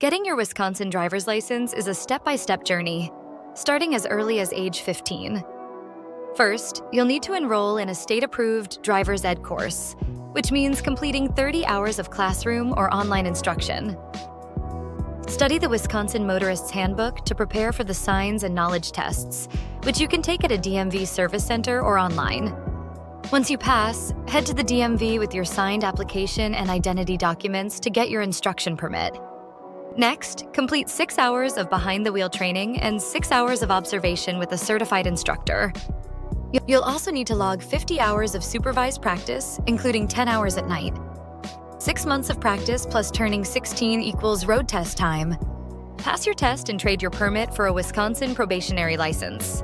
Getting your Wisconsin driver's license is a step-by-step journey, starting as early as age 15. First, you'll need to enroll in a state-approved driver's ed course, which means completing 30 hours of classroom or online instruction. Study the Wisconsin Motorist's Handbook to prepare for the signs and knowledge tests, which you can take at a DMV service center or online. Once you pass, head to the DMV with your signed application and identity documents to get your instruction permit. Next, complete 6 hours of behind-the-wheel training and 6 hours of observation with a certified instructor. You'll also need to log 50 hours of supervised practice, including 10 hours at night. 6 months of practice plus turning 16 equals road test time. Pass your test and trade your permit for a Wisconsin probationary license.